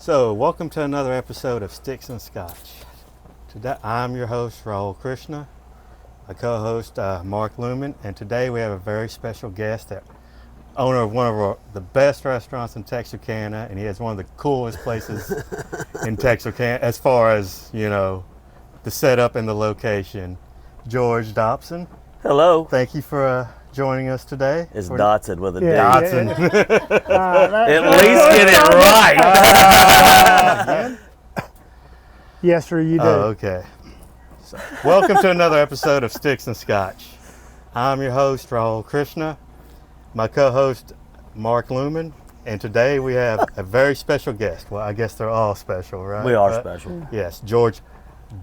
So, welcome to another episode of Sticks and Scotch. Today, I'm your host, Rahul Krishna, my co-host, Mark Lumen, and today we have a very special guest, owner of one of the best restaurants in Texarkana, and he has one of the coolest places in Texarkana as far as, the setup and the location. George Dodson. Hello. Thank you for joining us today. It's Dodson with a D. Dodson. At least get it right. Yes, sir, you do. Oh, okay. So, welcome to another episode of Sticks and Scotch. I'm your host, Rahul Krishna, my co-host, Mark Lumen, and today we have a very special guest. Well, I guess they're all special, right? We are special. Yes, George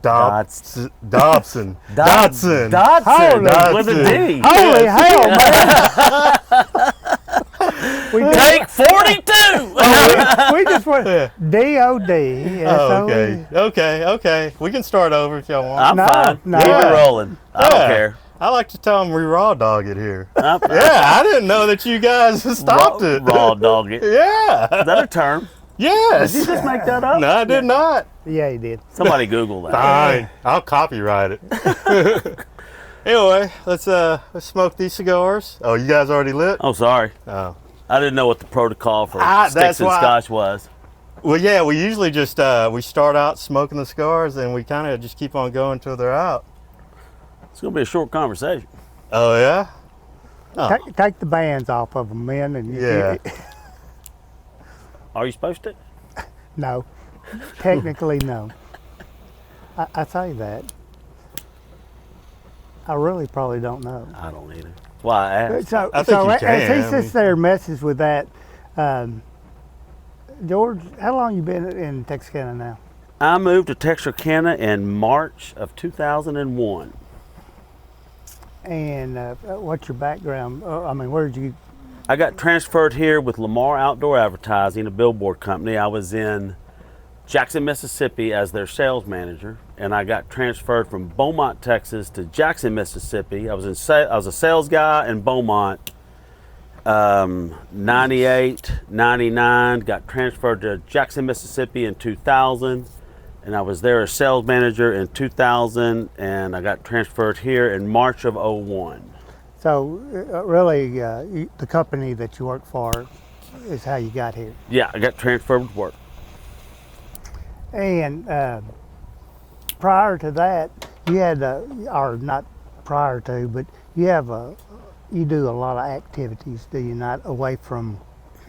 Dodson. Dodson. Holy, with a D. Holy hell, man. we Take 42. we just went D-O-D. Okay. We can start over if y'all want. I'm fine. No. Keep it rolling. I don't care. I like to tell them we raw dog it here. I'm fine. Yeah, I didn't know that you guys stopped it. Raw dog it. Yeah. Is that a term? Yes. Did you just make that up? No, I did not. Yeah, he did. Somebody Google that. Fine. I'll copyright it. Anyway, let's smoke these cigars. Oh, you guys already lit? Oh, sorry. Oh. I didn't know what the protocol for that's Sticks and why- Scotch was. Well, yeah, we usually just we start out smoking the cigars and we kind of just keep on going until they're out. It's going to be a short conversation. Oh, yeah? Oh. Take the bands off of them, man. And Are you supposed to? No. Technically, no. I say that. I really probably don't know. I don't either. Why I asked. So, I think you as can. he sits there and messes with that, George, how long you been in Texarkana now? I moved to Texarkana in March of 2001. And what's your background? Where did you? I got transferred here with Lamar Outdoor Advertising, a billboard company. I was in Jackson, Mississippi as their sales manager, and I got transferred from Beaumont, Texas to Jackson, Mississippi. I was a sales guy in Beaumont, 98, 99, got transferred to Jackson, Mississippi in 2000, and I was there as sales manager in 2000, and I got transferred here in March of 01. So really, the company that you work for is how you got here. Yeah, I got transferred with work. And prior to that, you had, or not prior to, but you do a lot of activities, do you not, away from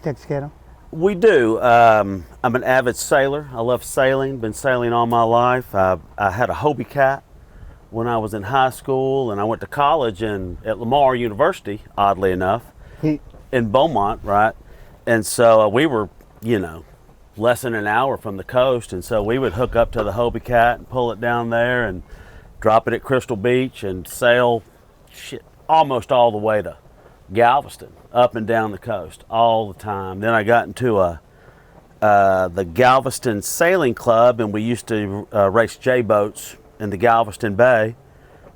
Texarkana? We do. I'm an avid sailor. I love sailing. Been sailing all my life. I had a Hobie cat when I was in high school, and I went to college at Lamar University, oddly enough, in Beaumont, right? And so we were, less than an hour from the coast, and so we would hook up to the Hobie cat and pull it down there and drop it at Crystal Beach and sail almost all the way to Galveston, up and down the coast all the time. Then I got into the Galveston Sailing Club, and we used to race J-boats in the Galveston Bay,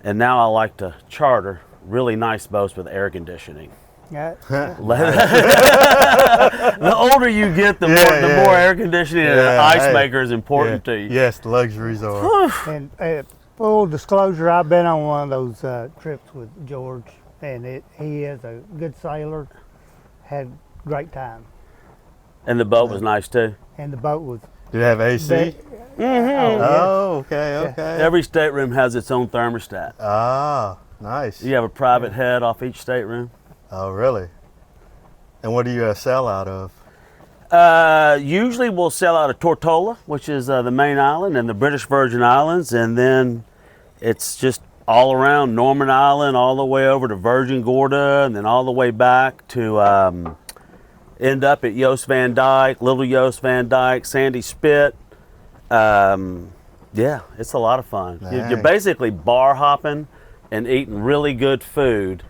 and now I like to charter really nice boats with air conditioning. Yeah. The older you get, the more air conditioning and an ice maker is important to you. Yes, the luxuries are. And full disclosure, I've been on one of those trips with George, and he is a good sailor, had a great time. And the boat was nice too. And the boat was... Did it have AC? Oh, okay. Every stateroom has its own thermostat. Ah, nice. You have a private head off each stateroom. Oh, really? And what do you sell out of? Usually we'll sell out of Tortola, which is the main island, and the British Virgin Islands, and then it's just all around Norman Island, all the way over to Virgin Gorda, and then all the way back to end up at Yost Van Dyke, Little Yost Van Dyke, Sandy Spit. Yeah, it's a lot of fun. Nice. You're basically bar hopping and eating really good food.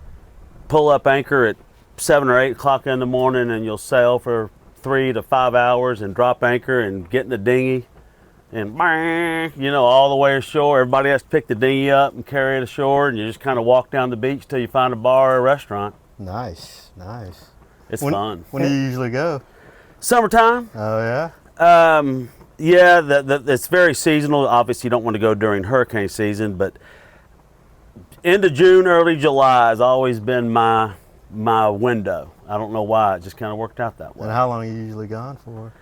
Pull up anchor at 7 or 8 o'clock in the morning, and you'll sail for 3 to 5 hours and drop anchor and get in the dinghy and all the way ashore. Everybody has to pick the dinghy up and carry it ashore, and you just kind of walk down the beach till you find a bar or a restaurant. Nice. It's fun. When do you usually go? Summertime. Oh, yeah? Yeah, it's very seasonal. Obviously, you don't want to go during hurricane season, but end of June, early July has always been my window. I don't know why. It just kind of worked out that way. And how long are you usually gone for?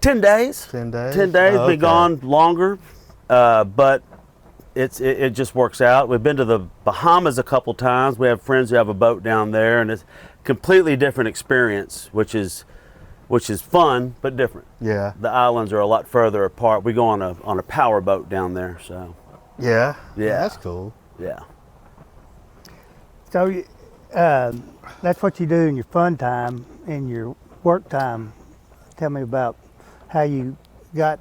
10 days. 10 days? 10 days. Oh, Been gone longer, but it just works out. We've been to the Bahamas a couple times. We have friends who have a boat down there, and it's a completely different experience, which is fun but different. Yeah. The islands are a lot further apart. We go on a power boat down there, so Yeah? Yeah. That's cool. yeah. So that's what you do in your fun time. In your work time, tell me about how you got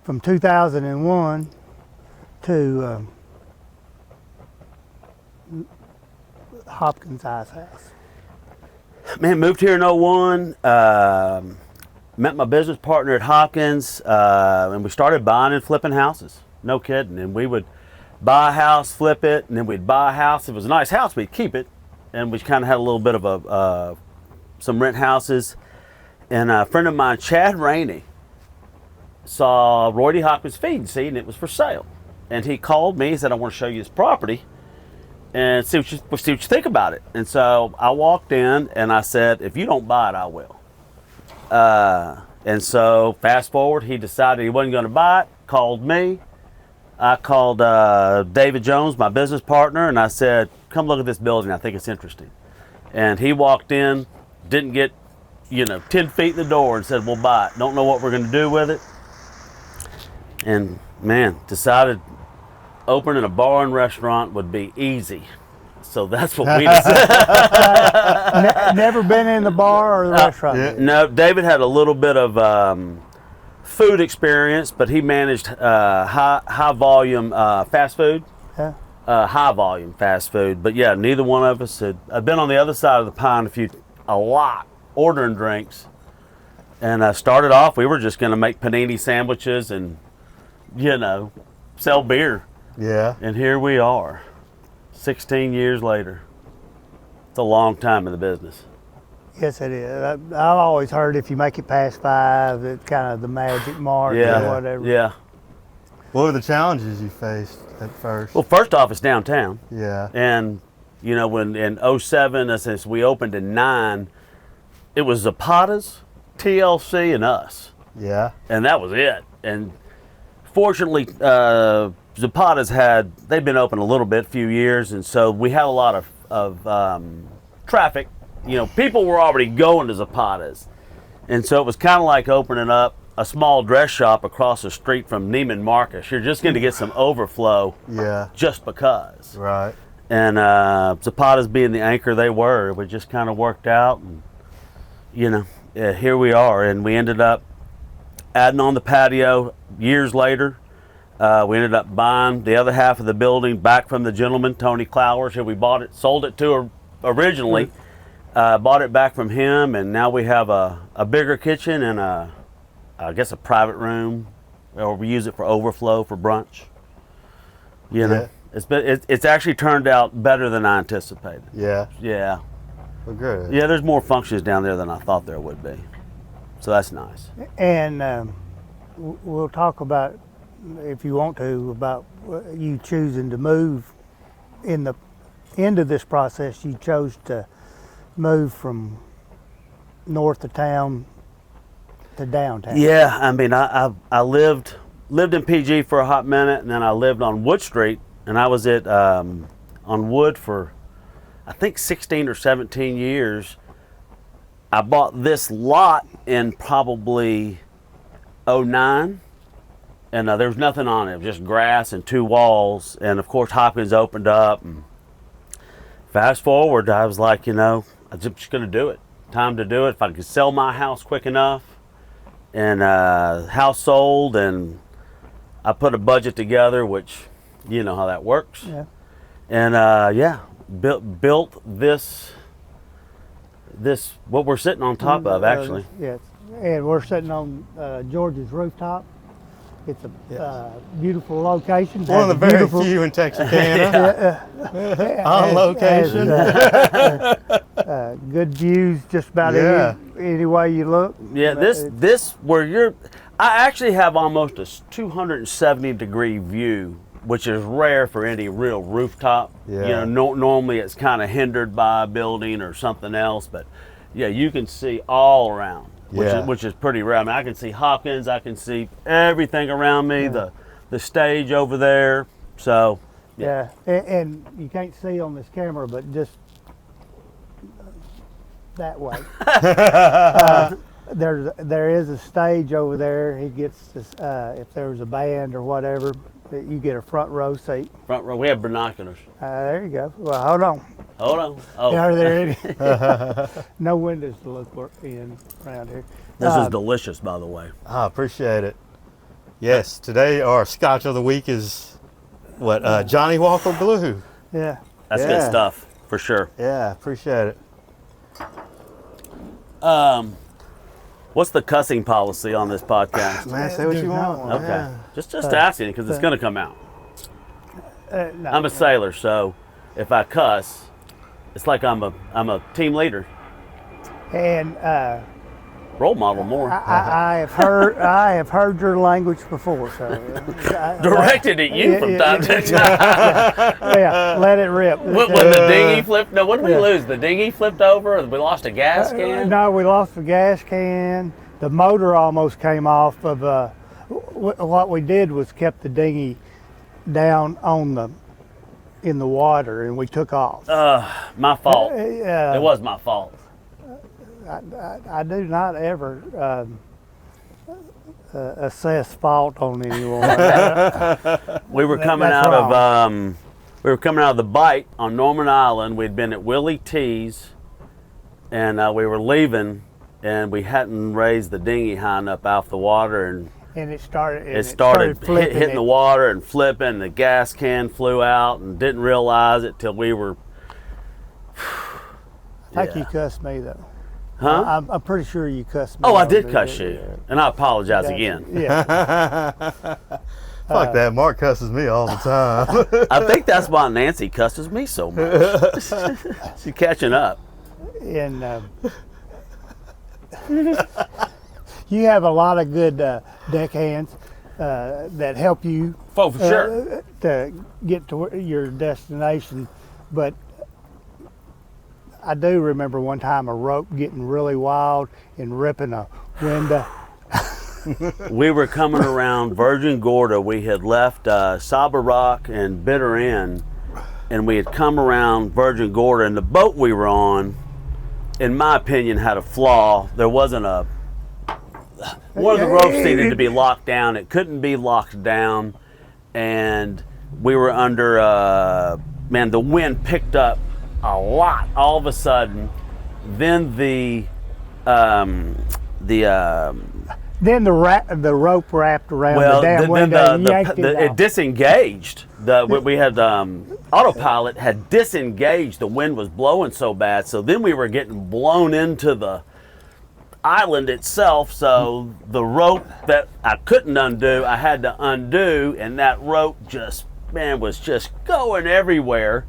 from 2001 to Hopkins Icehouse. Man, moved here in '01. Met my business partner at Hopkins, and we started buying and flipping houses. No kidding. And we would buy a house, flip it, and then we'd buy a house. If it was a nice house, we'd keep it. And we kind of had a little bit of some rent houses. And a friend of mine, Chad Rainey, saw Roy D. Hopkins feed seed, and it was for sale. And he called me. He said, "I want to show you this property and see what you think about it." And so I walked in and I said, "If you don't buy it, I will." And so fast forward, he decided he wasn't going to buy it, called me. I called David Jones, my business partner, and I said, "Come look at this building. I think it's interesting." And he walked in, didn't get 10 feet in the door, and said, "We'll buy it. Don't know what we're going to do with it." And man, decided opening a bar and restaurant would be easy. So that's what we decided. Never been in the bar or the restaurant? yeah. No, David had a little bit of food experience, but he managed high volume fast food. Yeah. High volume fast food. But yeah, neither one of us had been on the other side of the pond a lot, ordering drinks. And started off, we were just going to make panini sandwiches and, sell beer. Yeah. And here we are, 16 years later. It's a long time in the business. Yes, it is. I've always heard if you make it past 5, it's kind of the magic mark Yeah, or whatever. yeah. What were the challenges you faced at first? Well, first off, it's downtown. Yeah. And, when in '07, since we opened in '09, it was Zapata's, TLC, and us. Yeah. And that was it. And fortunately, Zapata's they've been open a little bit, few years, and so we had a lot of traffic. People were already going to Zapata's. And so it was kind of like opening up a small dress shop across the street from Neiman Marcus. You're just going to get some overflow Yeah. just because. Right. And Zapata's being the anchor they were, it just kind of worked out. And, here we are. And we ended up adding on the patio years later. We ended up buying the other half of the building back from the gentleman, Tony Clowers, who we sold it to originally. Bought it back from him, and now we have a bigger kitchen and I guess a private room, or we use it for overflow for brunch. Yeah. It's actually turned out better than I anticipated. Yeah. Yeah. Well, good. Yeah, there's more functions down there than I thought there would be. So that's nice. And we'll talk about, if you want to, about you choosing to move. In the end of this process, you chose to move from north of town to downtown. Yeah, I mean, I lived in PG for a hot minute, and then I lived on Wood Street, and I was on Wood for, I think, 16 or 17 years. I bought this lot in probably '09, and there was nothing on it. It was just grass and 2 walls, and of course Hopkins opened up. And fast forward, I was like, I'm just going to do it. Time to do it. If I could sell my house quick enough, and house sold, and I put a budget together, which you know how that works. Yeah. And built this what we're sitting on top of, actually. Yes, and we're sitting on George's rooftop. It's a beautiful location. One of the very few in Texarkana. On location. Good views just about any way you look. Yeah, this where you're. I actually have almost a 270-degree view, which is rare for any real rooftop. Yeah. Normally it's kind of hindered by a building or something else, but yeah, you can see all around, which is pretty rare. I mean, I can see Hopkins, I can see everything around me, the stage over there. So yeah, and you can't see on this camera, but just that way. There is a stage over there. He gets this, if there was a band or whatever, you get a front row seat. Front row. We have binoculars. There you go. Well, hold on. Hold on. Oh, Are there any? No windows to look in around here. this is delicious, by the way. I appreciate it. Yes, today our Scotch of the week is what, Johnny Walker Blue. Yeah. That's good stuff for sure. Yeah, appreciate it. What's the cussing policy on this podcast? Man, say what you want. Okay, Yeah. just asking because it's going to come out. No. I'm a sailor, so if I cuss, it's like I'm a team leader, And role model more. I have heard your language before, so Directed at you from time to time. Yeah, let it rip. When the dinghy flipped, no, what did we lose? The dinghy flipped over, or we lost a gas can? No, we lost the gas can. The motor almost came off of. What we did was kept the dinghy down in the water, and we took off. My fault. It was my fault. I do not ever assess fault on anyone. We were coming That's out wrong. of we were coming out of the bite on Norman Island. We'd been at Willie T's, and we were leaving, and we hadn't raised the dinghy high enough off the water, and And it started. it started flipping hitting the water and flipping. The gas can flew out, and didn't realize it till we were. I think you cussed me though. Huh? I'm pretty sure you cussed me. Oh, I out did there. cuss you, and I apologize again. Yeah. Fuck that. Mark cusses me all the time. I think that's why Nancy cusses me so much. She's catching up. And you have a lot of good deckhands that help you Oh, for sure. to get to your destination. But I do remember one time a rope getting really wild and ripping a window. We were coming around Virgin Gorda. We had left Saba Rock and Bitter End, and we had come around Virgin Gorda, and the boat we were on, in my opinion, had a flaw. There wasn't a... One of the ropes needed to be locked down. It couldn't be locked down, and we were under... man, the wind picked up a lot all of a sudden. Then Then the rope wrapped around the damn window and yanked it it off. disengaged. We had autopilot had disengaged. The wind was blowing so bad, so then we were getting blown into the island itself. So the rope that I couldn't undo, I had to undo, and that rope was just going everywhere.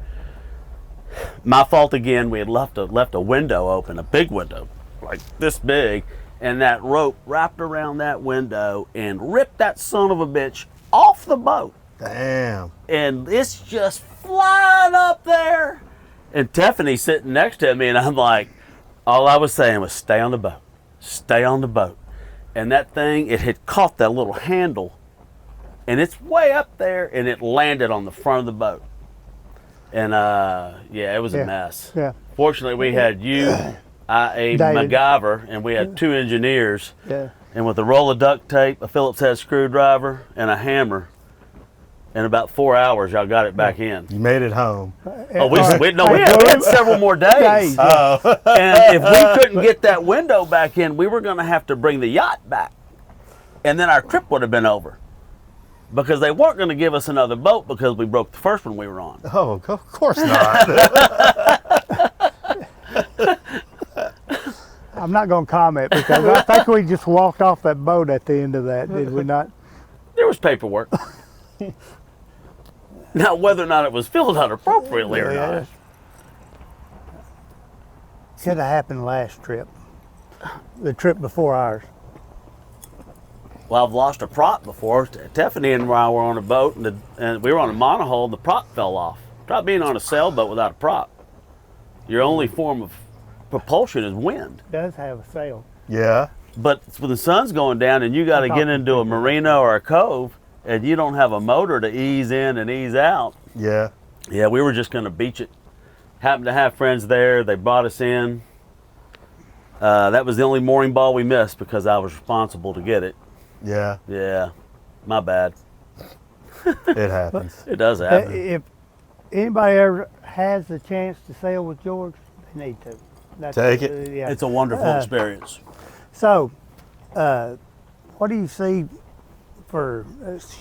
My fault again. We had left a window open, a big window, like this big. And that rope wrapped around that window and ripped that son of a bitch off the boat. Damn. And it's just flying up there. And Tiffany's sitting next to me, and I'm like, all I was saying was, stay on the boat. Stay on the boat. And that thing, it had caught that little handle, and it's way up there, and it landed on the front of the boat. And, it was a mess. Yeah. Fortunately, we had you... a David. MacGyver, and we had two engineers. Yeah. And with a roll of duct tape, a Phillips head screwdriver, and a hammer, in about 4 hours, y'all got it back in. You made it home. Oh, we had several more days. Oh. And if we couldn't get that window back in, we were going to have to bring the yacht back. And then our trip would have been over. Because they weren't going to give us another boat because we broke the first one we were on. Oh, of course not. I'm not going to comment because I think we just walked off that boat at the end of that, did we not? There was paperwork. Now, whether or not it was filled out appropriately or not. Should have happened last trip. The trip before ours. Well, I've lost a prop before. Tiffany and I were on a boat, and we were on a monohull, and the prop fell off. Try being on a sailboat without a prop. Your only form of propulsion is wind. It does have a sail. Yeah. But when the sun's going down and you got to get into a marina or a cove, and you don't have a motor to ease in and ease out. Yeah. Yeah, we were just going to beach it. Happened to have friends there. They brought us in. That was the only mooring ball we missed because I was responsible to get it. Yeah. Yeah, my bad. It happens. It does happen. If anybody ever has the chance to sail with George, they need to. Take it. Yeah. It's a wonderful experience. So, what do you see for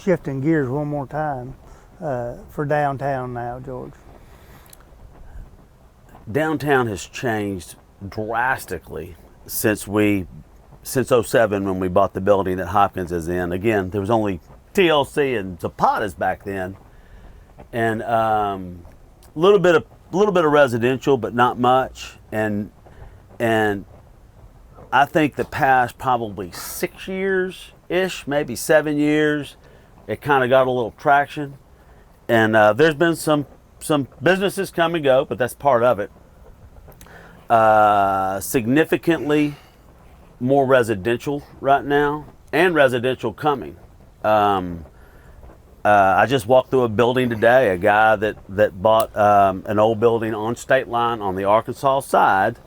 shifting gears one more time for downtown now, George? Downtown has changed drastically since '07 when we bought the building that Hopkins is in. Again, there was only TLC and Zapatas back then, and a little bit of residential, but not much. And I think the past probably 6 years ish, maybe 7 years, it kind of got a little traction. And there's been some businesses come and go, but that's part of it. Significantly more residential right now, and residential coming. I just walked through a building today, a guy that bought an old building on State Line on the Arkansas side,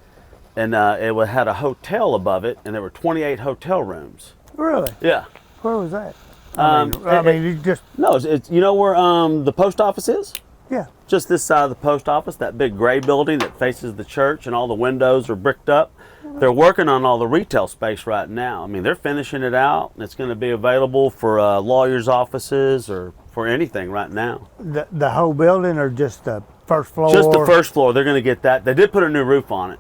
and it had a hotel above it, and there were 28 hotel rooms. Really? Yeah. Where was that? You just No, it's you know where the post office is? yeah. Just this side of the post office, that big gray building that faces the church, and all the windows are bricked up. They're working on all the retail space right now. I mean, they're finishing it out, and it's going to be available for lawyers' offices or for anything right now. The whole building or just the first floor? Just the first floor. They're going to get that. They did put a new roof on it,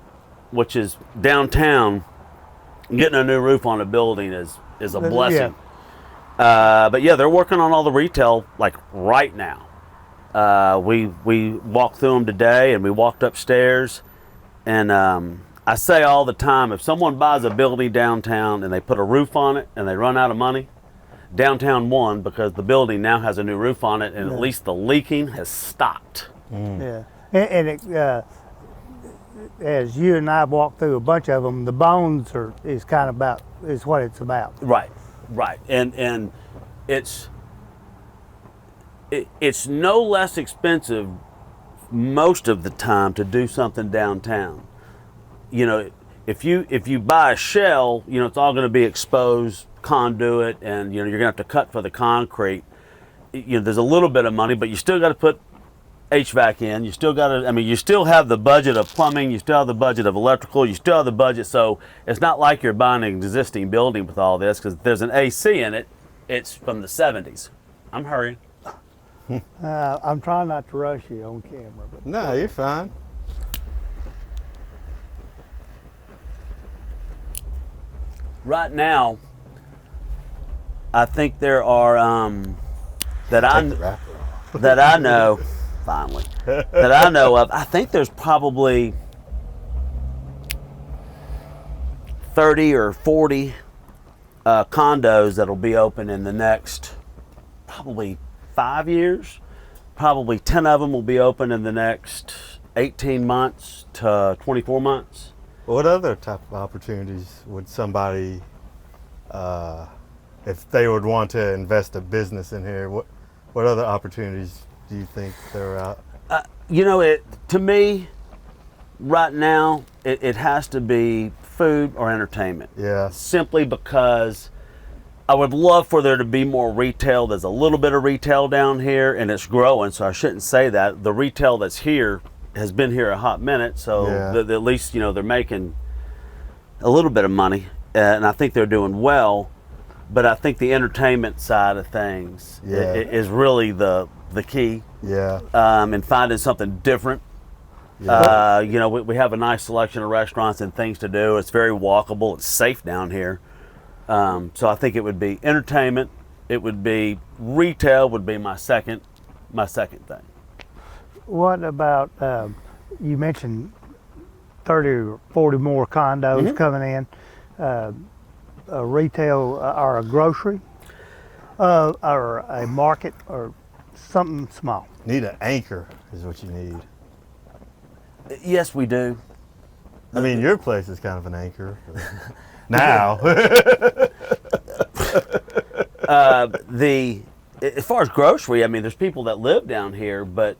which is downtown. Getting a new roof on a building is a blessing. But yeah, they're working on all the retail like right now. We walked through them today, and we walked upstairs, and I say all the time, if someone buys a building downtown and they put a roof on it and they run out of money, downtown won because the building now has a new roof on it, and at least the leaking has stopped. Yeah, and it, as you and I walked through a bunch of them, the bones is what it's about. Right, and it's no less expensive most of the time to do something downtown. You know, if you buy a shell, you know, it's all going to be exposed conduit, and you know you're going to have to cut for the concrete. You know, there's a little bit of money, but you still got to put HVAC in. You still got to. I mean, you still have the budget of plumbing. You still have the budget of electrical. You still have the budget. So it's not like you're buying an existing building with all this, because there's an AC in it. It's from the '70s. I'm hurrying. I'm trying not to rush you on camera, but No, you're fine. Right now, I think there are that I know finally that I know of. I think there's probably 30 or 40 condos that'll be open in the next probably 5 years. Probably 10 of them will be open in the next 18 months to 24 months. What other type of opportunities would somebody, if they would want to invest a business in here, what other opportunities do you think there are out? You know, to me, right now, it has to be food or entertainment. Yeah. Simply because I would love for there to be more retail. There's a little bit of retail down here, and it's growing, so I shouldn't say that. The retail that's here has been here a hot minute, so Yeah. at least, you know, they're making a little bit of money, and I think they're doing well. But I think the entertainment side of things Yeah. is really the key. Yeah. And finding something different. Yeah. You know, we have a nice selection of restaurants and things to do. It's very walkable. It's safe down here. So I think it would be entertainment. It would be retail. Would be my second thing. what about, you mentioned 30 or 40 more condos coming in, a retail or a grocery, or a market or something small. Need an anchor is what you need. Yes, we do. I mean, your place is kind of an anchor now. As far as grocery, I mean, there's people that live down here, but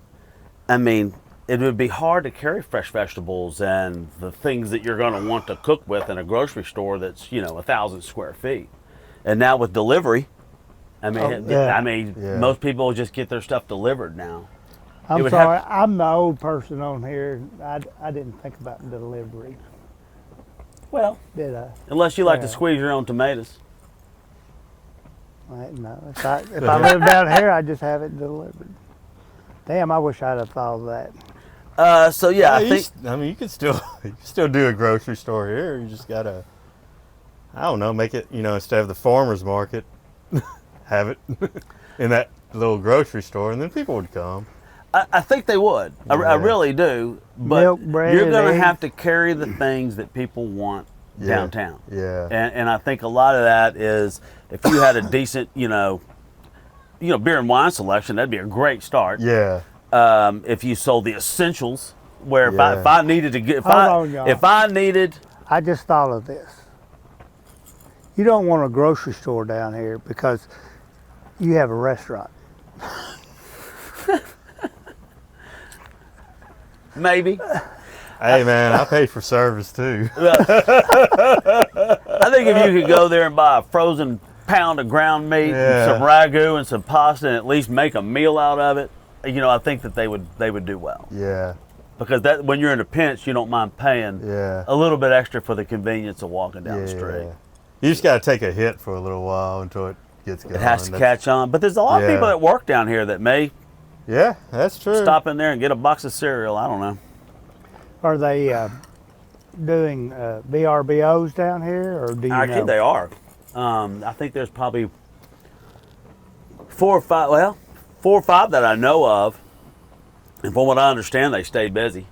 I mean, it would be hard to carry fresh vegetables and the things that you're going to want to cook with in a grocery store that's 1,000 square feet. And now with delivery, I mean, Yeah. most people just get their stuff delivered now. I'm sorry, I'm the old person on here. I didn't think about delivery, Well, did I? unless you like to Yeah. squeeze your own tomatoes. No, if I lived down here, I'd just have it delivered. Damn, I wish I'd have thought of that. So yeah, I think You could still do a grocery store here. You just gotta, I don't know, make it, instead of the farmer's market, have it in that little grocery store, and then people would come. I think they would. I Yeah. really do. But Milk, bread, you're going to eggs. have to carry the things that people want downtown. Yeah. And I think a lot of that is if you had a decent, beer and wine selection, that'd be a great start. Yeah. If you sold the essentials, where Yeah. if I needed to get, Hold on, y'all. if I needed, I just thought of this. You don't want a grocery store down here because you have a restaurant. maybe. Hey man, I pay for service too. I think if you could go there and buy a frozen pound of ground meat, Yeah. and some ragu and some pasta, and at least make a meal out of it, I think that they would do well. Yeah. Because that when you're in a pinch, you don't mind paying Yeah. a little bit extra for the convenience of walking down the Yeah. street. You just gotta take a hit for a little while until it gets going. It has to That's- catch on. But there's a lot of Yeah. people that work down here that may Yeah, that's true. stop in there and get a box of cereal. I don't know. Are they doing VRBOs down here, or do you Actually, know? they are. I think there's probably 4 or 5 that I know of. And from what I understand, they stay busy.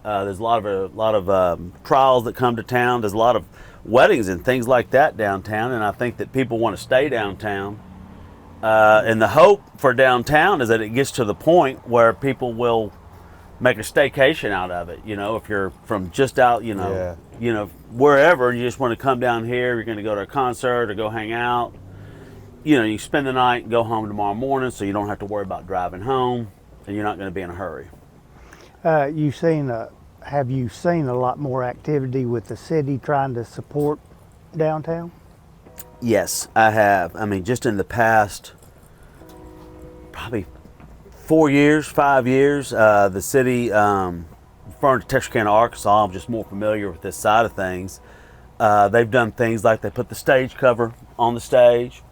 There's a lot of trials that come to town. There's a lot of weddings and things like that downtown, and I think that people want to stay downtown. And the hope for downtown is that it gets to the point where people will make a staycation out of it. If you're from just out, wherever, you just want to come down here. You're going to go to a concert or go hang out. You spend the night and go home tomorrow morning, so you don't have to worry about driving home, and you're not going to be in a hurry. Have you seen a lot more activity with the city trying to support downtown? Yes, I have. I mean, just in the past, probably 4 years, 5 years, the city, referring to Texarkana, Arkansas, I'm just more familiar with this side of things. They've done things like they put the stage cover on the stage.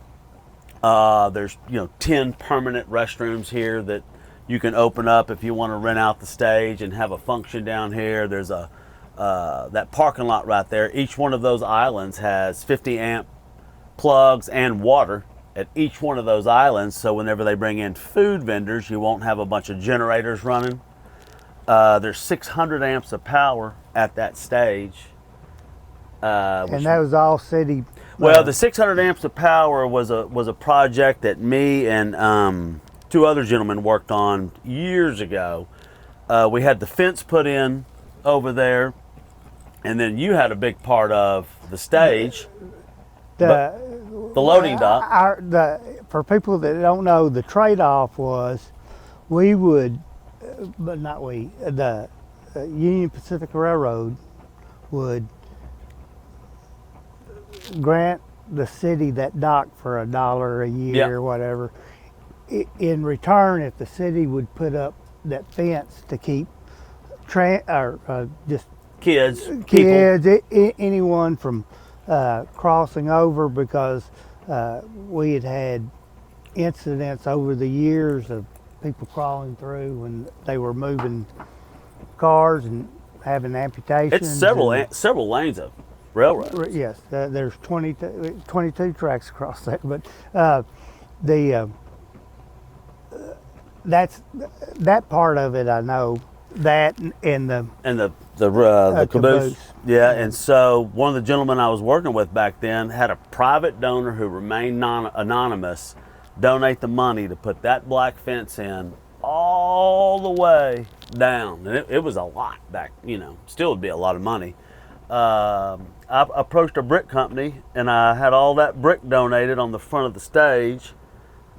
There's 10 permanent restrooms here that you can open up if you want to rent out the stage and have a function down here. There's that parking lot right there. Each one of those islands has 50 amp plugs and water at each one of those islands, so whenever they bring in food vendors, you won't have a bunch of generators running. There's 600 amps of power at that stage. And that was all city. Well, the 600 amps of power was a project that me and 2 other gentlemen worked on years ago. We had the fence put in over there, and then you had a big part of the stage, the loading dock. For people that don't know, the trade-off was we would, but not we, the Union Pacific Railroad would grant the city that dock for $1 a year Yeah. or whatever. In return, if the city would put up that fence to keep just Kids, people. kids, anyone from crossing over, because we had incidents over the years of people crawling through when they were moving cars and having amputations. It's several lanes of railroad. Yes, there's 22 tracks across there, but that part of it I know That and the and the caboose. caboose. Yeah, and so one of the gentlemen I was working with back then had a private donor who remained anonymous donate the money to put that black fence in all the way down, and it was a lot back. Still would be a lot of money. I approached a brick company, and I had all that brick donated on the front of the stage.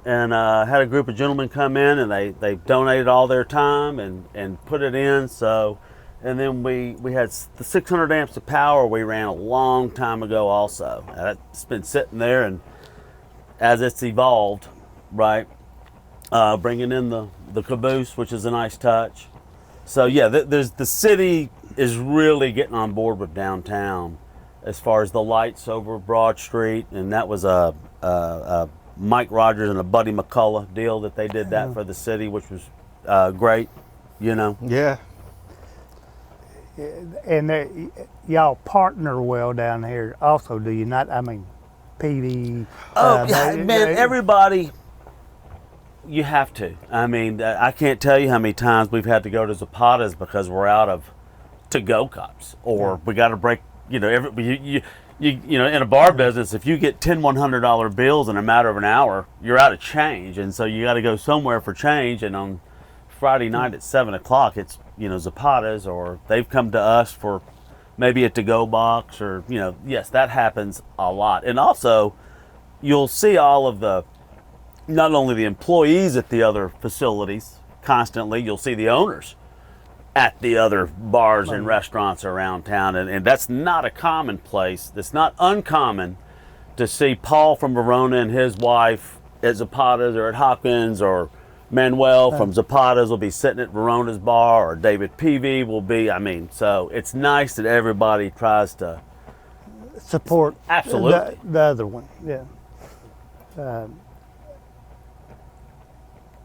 And had a group of gentlemen come in, and they donated all their time and put it in. So, and then we had the 600 amps of power we ran a long time ago also. It's been sitting there, and as it's evolved, right, bringing in the caboose, which is a nice touch. So yeah, the city is really getting on board with downtown as far as the lights over Broad Street, and that was a Mike Rogers and a Buddy McCullough deal that they did that for the city, which was great, Yeah. And y'all partner well down here also, do you not? I mean, PV. Man, everybody, you have to. I mean, I can't tell you how many times we've had to go to Zapata's because we're out of to-go cups, or we got to break, in a bar business, if you get 10 $100 bills in a matter of an hour, you're out of change, and so you got to go somewhere for change. And on Friday night at 7 o'clock, it's Zapata's, or they've come to us for maybe a to-go box, or yes, that happens a lot. And also, you'll see all of not only the employees at the other facilities constantly, you'll see the owners at the other bars and restaurants around town, and that's not a commonplace. It's not uncommon to see Paul from Verona and his wife at Zapata's or at Hopkins, or Manuel from Zapata's will be sitting at Verona's bar, or David Peavy will be. So it's nice that everybody tries to support absolutely the other one. Yeah.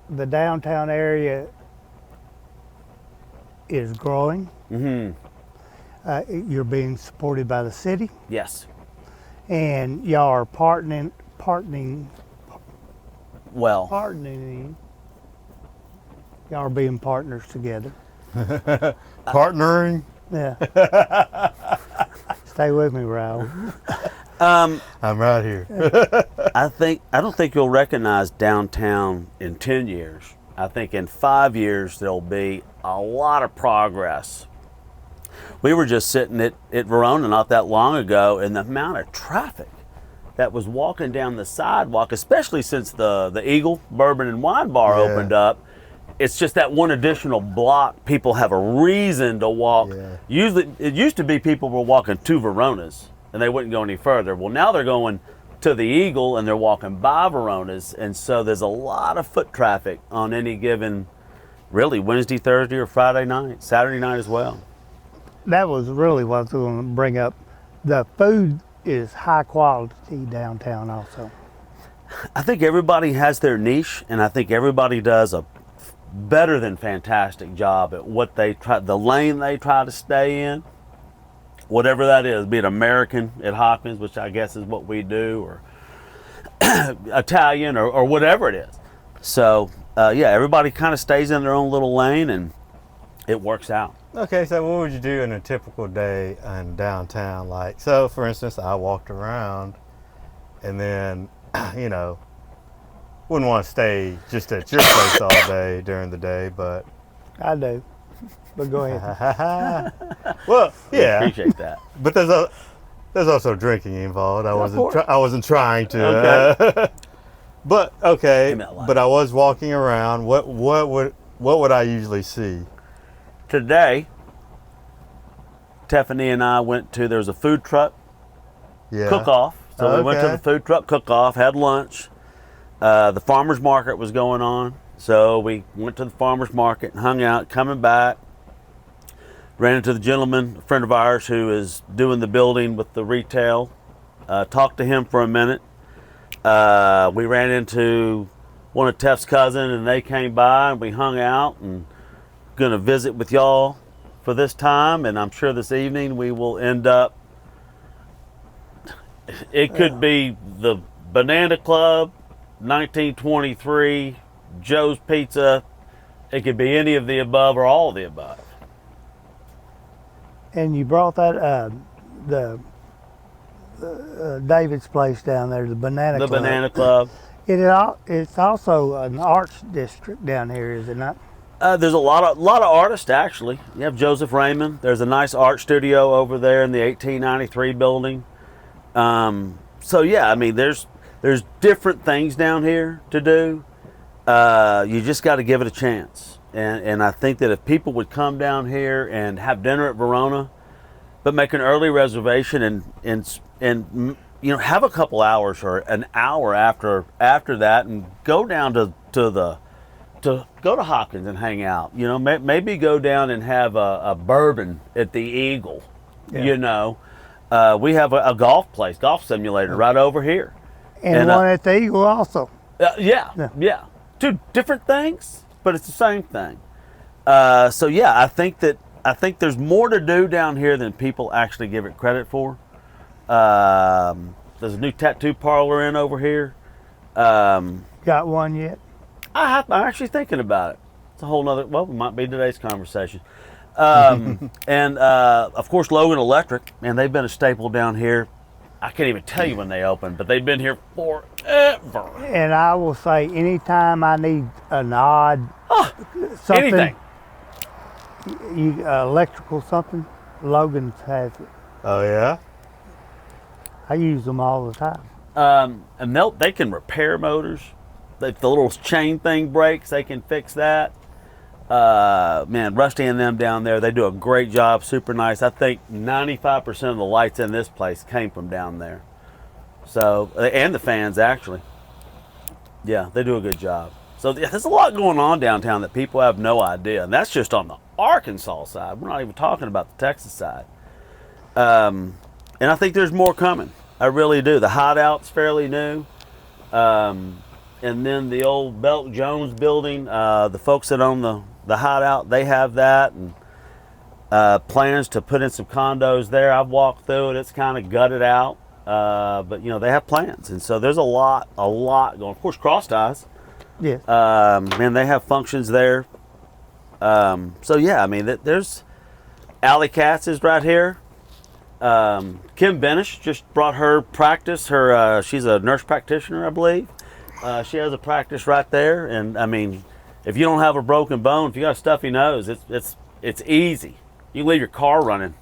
The downtown area is growing. You're being supported by the city, Yes. and y'all are partnering. Well, Y'all are being partners together. Partnering. Yeah. Stay with me, Raul. I'm right here. I don't think you'll recognize downtown in 10 years. I think in 5 years there'll be a lot of progress. We were just sitting at Verona not that long ago, and the amount of traffic that was walking down the sidewalk, especially since the Eagle Bourbon and Wine Bar opened up. It's just that one additional block. People have a reason to walk. Yeah. Usually, it used to be people were walking to Verona's and they wouldn't go any further. Well, now they're going to the Eagle and they're walking by Verona's, and so there's a lot of foot traffic on any given, really, Wednesday, Thursday, or Friday night, Saturday night as well. That was really what I was going to bring up. The food is high quality downtown also. I think everybody has their niche, and I think everybody does a better than fantastic job at what they try, the lane they try to stay in, whatever that is, be it American at Hopkins, which I guess is what we do, or Italian, or whatever it is. So yeah, everybody kind of stays in their own little lane, and it works out. Okay, so what would you do in a typical day in downtown? Like, so for instance, I walked around, and then, wouldn't want to stay just at your place all day during the day, but I do, but go ahead. well, yeah, Appreciate that. but there's also drinking involved. I wasn't trying to. Okay. But okay, Give me that line. but I was walking around. What would I usually see? Today, Tiffany and I there was a food truck Yeah. cook-off. So we went to Okay. the food truck cook-off, had lunch. The farmer's market was going on. So we went to the farmer's market and hung out, coming back. Ran into the gentleman, a friend of ours, who is doing the building with the retail. Talked to him for a minute. We ran into one of Tef's cousins, and they came by, and we hung out, and gonna visit with y'all for this time, and I'm sure this evening we will end up, it could be the Banana Club, 1923, Joe's Pizza. It could be any of the above or all of the above. And you brought that the David's place down there, the Banana The Club. Banana Club. It's also an arts district down here, is it not? There's a lot of artists actually. You have Joseph Raymond. There's a nice art studio over there in the 1893 building. So yeah, I mean, there's different things down here to do. You just got to give it a chance. And I think that if people would come down here and have dinner at Verona, but make an early reservation and you know, have a couple hours or an hour after that, and go down to go to Hopkins and hang out. You know, maybe go down and have a bourbon at the Eagle. Yeah. You know, we have a golf simulator right over here. And one at the Eagle also. Yeah. Two different things, but it's the same thing. So yeah, I think there's more to do down here than people actually give it credit for. There's a new tattoo parlor in over here. Got one yet? I'm actually thinking about it. It's a whole nother, well, it might be today's conversation. And of course, Logan Electric, man, they've been a staple down here. I can't even tell you when they opened, but they've been here forever. And I will say, anytime I need an odd something, Anything. Electrical something, Logan's has it. Oh yeah. I use them all the time. And they can repair motors. If the little chain thing breaks, they can fix that. Man, Rusty and them down there, they do a great job, super nice. I think 95% of the lights in this place came from down there. So, and the fans actually. Yeah, they do a good job. So there's a lot going on downtown that people have no idea. And that's just on the Arkansas side. We're not even talking about the Texas side. And I think there's more coming. I really do. The Hideout's fairly new. And then the old Belk Jones building, the folks that own the Hideout, they have that, and plans to put in some condos there. I've walked through it. It's kind of gutted out, but you know, they have plans, and so there's a lot going. Of course, Cross Ties. Yes. And they have functions there. So yeah, I mean, there's Alley Katz is right here. Kim Benish just brought her practice. She's a nurse practitioner, I believe. She has a practice right there, and I mean, if you don't have a broken bone, if you got a stuffy nose, it's easy. You leave your car running,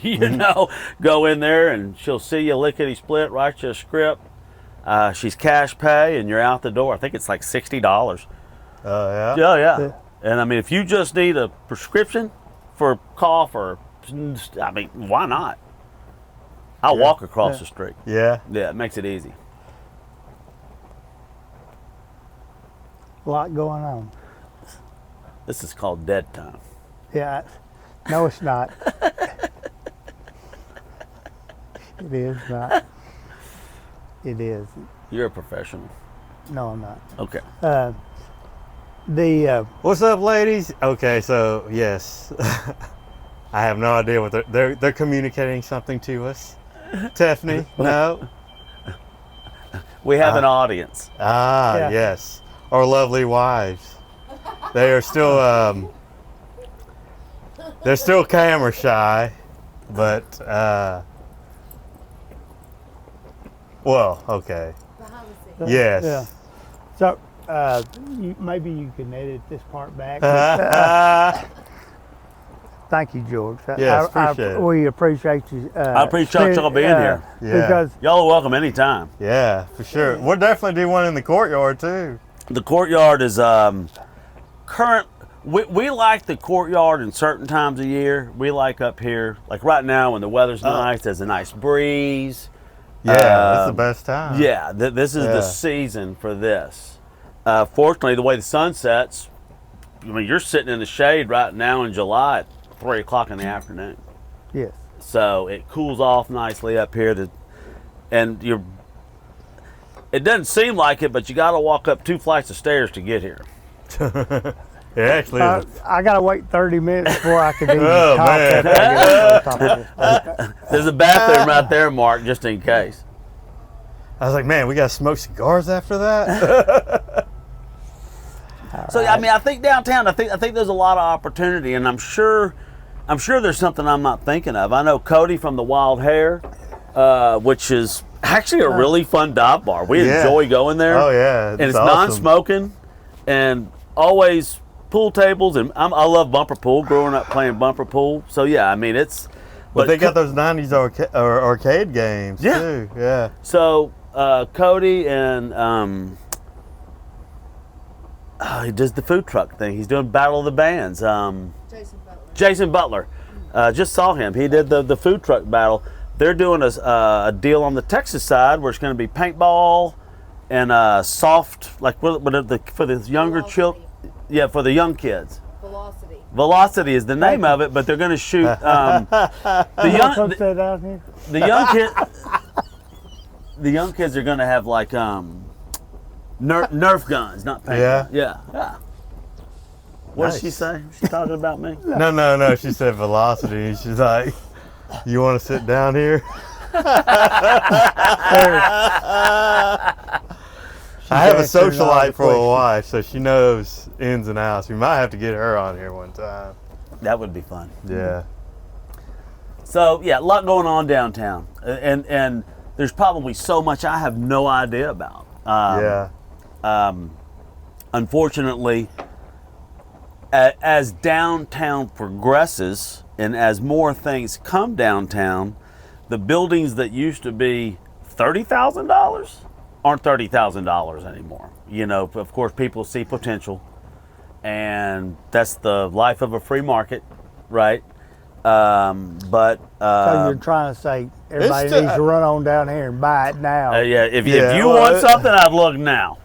you know, go in there and she'll see you lickety split, write you a script. She's cash pay, and you're out the door. I think it's like $60. Oh yeah. Yeah. And I mean, if you just need a prescription for cough, or I mean, why not? I'll walk across the street. Yeah. Yeah, it makes it easy. A lot going on. This is called dead time. Yeah. No, it's not. It is not. It is. You're a professional. No, I'm not. Okay. What's up, ladies? Okay, so yes, I have no idea what they're communicating something to us. Tiffany, no. We have an audience. Ah, yes, our lovely wives. They are still they're still camera shy, but well, okay. Behind the scenes. Yes. Yeah. So maybe you can edit this part back. Thank you, George. Yes, appreciate it. We appreciate you. I appreciate y'all being here. Yeah. Because Y'all are welcome anytime. Yeah, for sure. We'll definitely do one in the courtyard too. The courtyard is current. We like the courtyard in certain times of year. We like up here, like right now when the weather's nice, there's a nice breeze. Yeah, it's the best time. Yeah, this is the season for this. Fortunately, the way the sun sets, I mean, you're sitting in the shade right now in July at 3 o'clock in the afternoon. yes, So it cools off nicely up here. It doesn't seem like it, but you got to walk up 2 flights of stairs to get here. It actually is. I gotta wait 30 minutes before I can even Oh, talk man. after I get on top of this. There's a bathroom right there, Mark, just in case. I was like, man, we got to smoke cigars after that. So I mean, I think downtown, I think there's a lot of opportunity, and I'm sure I'm sure there's something I'm not thinking of. I know Cody from the Wild Hare, which is actually a really fun dive bar. We enjoy going there. Oh yeah, and it's awesome. non-smoking, and always pool tables. And I love bumper pool. Growing up playing bumper pool, so yeah, I mean it's. But they got those '90s arcade games too. Yeah. So Cody and he does the food truck thing. He's doing Battle of the Bands. Jason Butler. Just saw him. He did the food truck battle. They're doing a deal on the Texas side where it's going to be paintball and soft, like for the younger children. Yeah, for the young kids. Velocity is the name of it, but they're going to shoot the young kids are going to have like Nerf guns, not paintball. Yeah. What did she say? She's talking about me? No. She said velocity. She's like, you want to sit down here? I have a socialite for a wife, so she knows ins and outs. We might have to get her on here one time. That would be fun. Yeah. So yeah, a lot going on downtown, and there's probably so much I have no idea about. Unfortunately, as downtown progresses and as more things come downtown, the buildings that used to be $30,000 aren't $30,000 anymore. You know, of course, people see potential, and that's the life of a free market, right? So you're trying to say everybody needs to run on down here and buy it now. If you want something, I'd look now.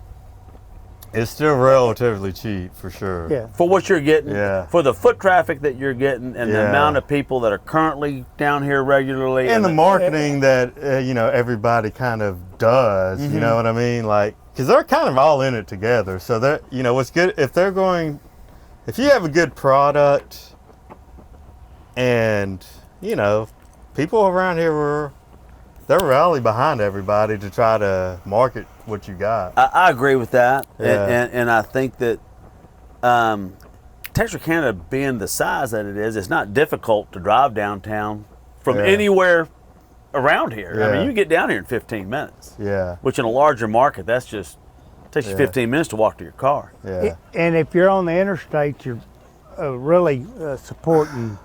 It's still relatively cheap for sure. Yeah. For what you're getting, for the foot traffic that you're getting, and the amount of people that are currently down here regularly, and the marketing that everybody kind of does. You know what I mean? Like, because they're kind of all in it together. So that what's good if you have a good product, and people around here they're rally behind everybody to try to market what you got. I agree with that, Yeah. and I think that Texarkana being the size that it is, it's not difficult to drive downtown from anywhere around here. I mean, you can get down here in 15 minutes. Yeah. Which in a larger market, that's just takes you 15 minutes to walk to your car. Yeah. And if you're on the interstate, you're really supporting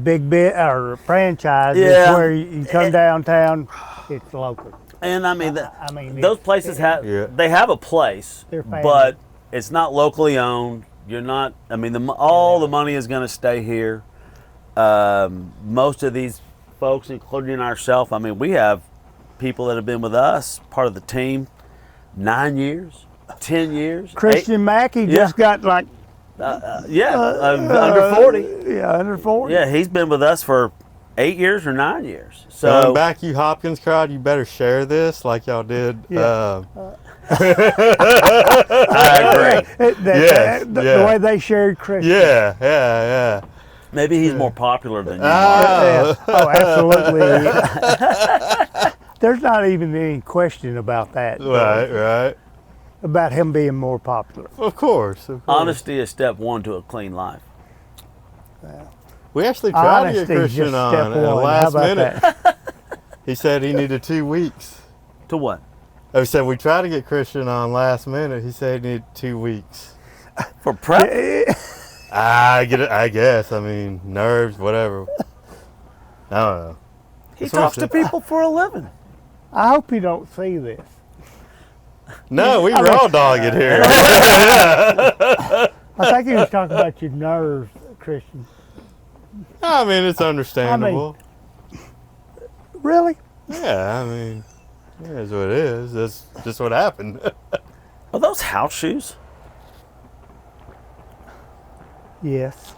big bit or franchises where you come downtown, it's local. And I mean, those places have a place, but it's not locally owned. You're not. I mean, all the money is going to stay here. Most of these folks, including ourselves, I mean, we have people that have been with us, part of the team, 9 years, 10 years. Christian Mackey just got like. Under 40. Yeah, under 40. Yeah, he's been with us for 8 years or 9 years. So going back, you Hopkins crowd, you better share this like y'all did. Yeah. I agree. The way they shared Christian. Yeah. Maybe he's more popular than you are. Oh, absolutely. There's not even any question about that. Right. About him being more popular. Of course. Honesty is step one to a clean life. We actually tried to get Honesty's Christian just on step at the one. last How about minute. that? He said he needed 2 weeks. To what? I said we tried to get Christian on last minute. He said he needed 2 weeks. For prep? I get it. I guess. I mean, nerves, whatever. I don't know. He talks to people for a living. I hope you don't see this. No, we raw dog it here. I think he was talking about your nerves, Christian. I mean, it's understandable. Really? Yeah, I mean, it is what it is. That's just what happened. Are those house shoes? Yes.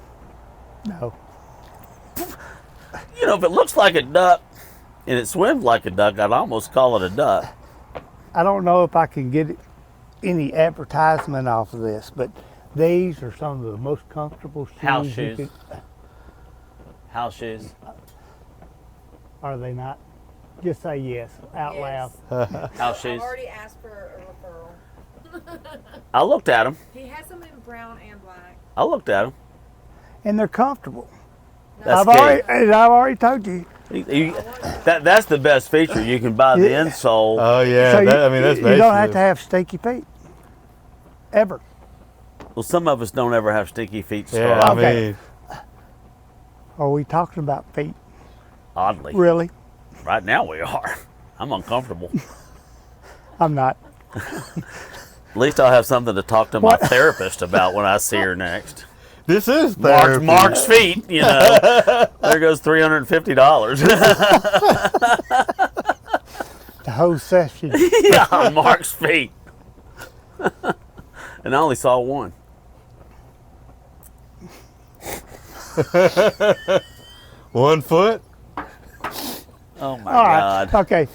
No. You know, if it looks like a duck and it swims like a duck, I'd almost call it a duck. I don't know if I can get any advertisement off of this, but these are some of the most comfortable shoes. House shoes. House shoes. Are they not? Just say yes out loud. House shoes. I've already asked for a referral. I looked at them. He has them in brown and black. I looked at them. And they're comfortable. That's I've already told you. That's the best feature. You can buy the insole. Oh yeah, So I mean that's you basically. don't have to have stinky feet. Ever. Well, some of us don't ever have sticky feet. To Yeah, start I off. Okay. mean, Are we talking about feet? Oddly, Really? right now we are. I'm uncomfortable. I'm not. At least I'll have something to talk to my therapist about when I see her next. this is therapy. Mark's feet, you know. There goes $350. The whole session. Yeah, on Mark's feet. And I only saw one. 1 foot. Oh my All right. God. Okay.